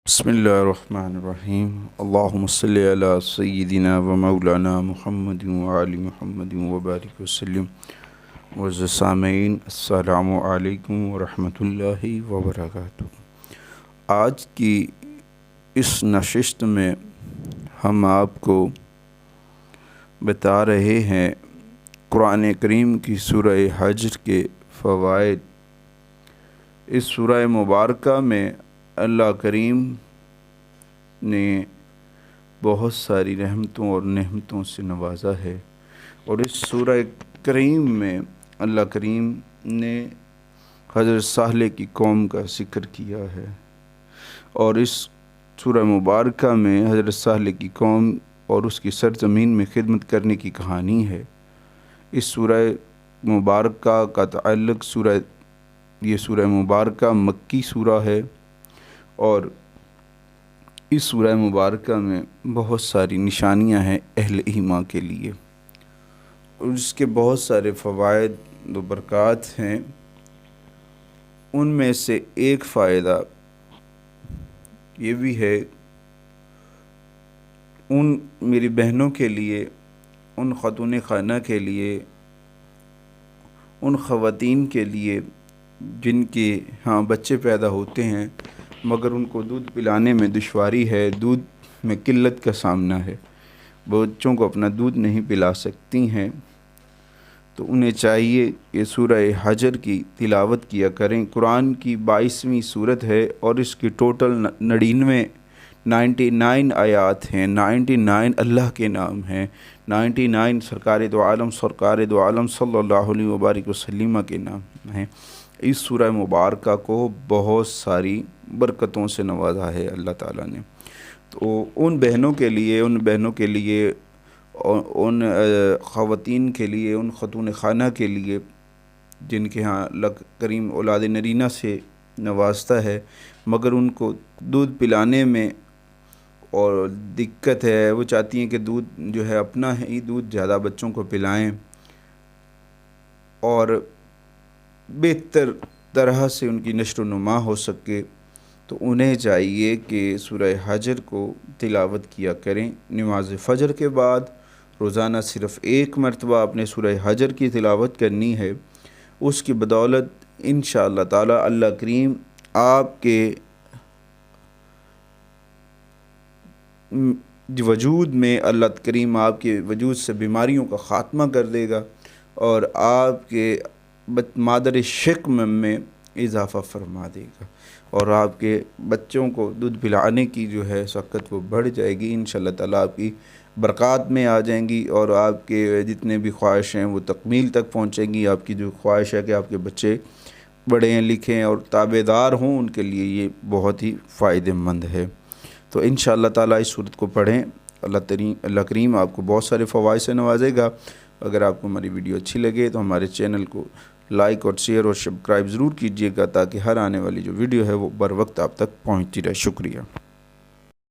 بسم اللہ الرحمن الرحیم اللہم صلی علی سیدنا و مولانا محمد وعلی محمد وبارک وسلم. معزز سامعین، السلام علیکم ورحمۃ اللہ وبرکاتہ. آج کی اس نشست میں ہم آپ کو بتا رہے ہیں قرآن کریم کی سورہ حجر کے فوائد. اس سورہ مبارکہ میں اللہ کریم نے بہت ساری رحمتوں اور نعمتوں سے نوازا ہے، اور اس سورہ کریم میں اللہ کریم نے حضرت صالح کی قوم کا ذکر کیا ہے، اور اس سورہ مبارکہ میں حضرت صالح کی قوم اور اس کی سرزمین میں خدمت کرنے کی کہانی ہے. اس سورہ مبارکہ کا تعلق یہ سورہ مبارکہ مکی سورہ ہے، اور اس سورہ مبارکہ میں بہت ساری نشانیاں ہیں اہل ایمان کے لیے، اور اس کے بہت سارے فوائد و برکات ہیں. ان میں سے ایک فائدہ یہ بھی ہے ان میری بہنوں کے لیے، ان خاتون خانہ کے لیے، ان خواتین کے لیے جن کے ہاں بچے پیدا ہوتے ہیں مگر ان کو دودھ پلانے میں دشواری ہے، دودھ میں قلت کا سامنا ہے، بچوں کو اپنا دودھ نہیں پلا سکتی ہیں، تو انہیں چاہیے کہ سورہ حجر کی تلاوت کیا کریں. قرآن کی 22ویں سورت ہے، اور اس کی ٹوٹل 99 آیات ہیں. 99 اللہ کے نام ہیں، 99 سرکار دو عالم صلی اللہ علیہ وبارک وسلم کے نام ہیں. اس سورہ مبارکہ کو بہت ساری برکتوں سے نوازا ہے اللہ تعالیٰ نے. تو ان بہنوں کے لیے، ان خواتین کے لیے، ان خاتون خانہ کے لیے جن کے ہاں اللہ کریم اولاد نرینہ سے نوازتا ہے مگر ان کو دودھ پلانے میں اور دقت ہے، وہ چاہتی ہیں کہ دودھ جو ہے اپنا ہی دودھ زیادہ بچوں کو پلائیں اور بہتر طرح سے ان کی نشو و نما ہو سکے، تو انہیں چاہیے کہ سورہ حجر کو تلاوت کیا کریں. نماز فجر کے بعد روزانہ صرف ایک مرتبہ اپنے سورہ حجر کی تلاوت کرنی ہے. اس کی بدولت انشاءاللہ تعالی اللہ کریم آپ کے وجود میں، اللہ کریم آپ کے وجود سے بیماریوں کا خاتمہ کر دے گا، اور آپ کے مادر شکم میں اضافہ فرما دے گا، اور آپ کے بچوں کو دودھ پلانے کی جو ہے سقت وہ بڑھ جائے گی. انشاءاللہ تعالیٰ آپ کی برکات میں آ جائیں گی، اور آپ کے جتنے بھی خواہش ہیں وہ تکمیل تک پہنچیں گی. آپ کی جو خواہش ہے کہ آپ کے بچے پڑھیں لکھیں اور تابعدار ہوں، ان کے لیے یہ بہت ہی فائدہ مند ہے. تو انشاءاللہ تعالیٰ اس صورت کو پڑھیں. اللہ کریم آپ کو بہت سارے فوائد سے نوازے گا. اگر آپ کو ہماری ویڈیو اچھی لگے تو ہمارے چینل کو لائک اور شیئر اور سبسکرائب ضرور کیجیے گا، تاکہ ہر آنے والی جو ویڈیو ہے وہ بر وقت آپ تک پہنچتی رہے. شکریہ.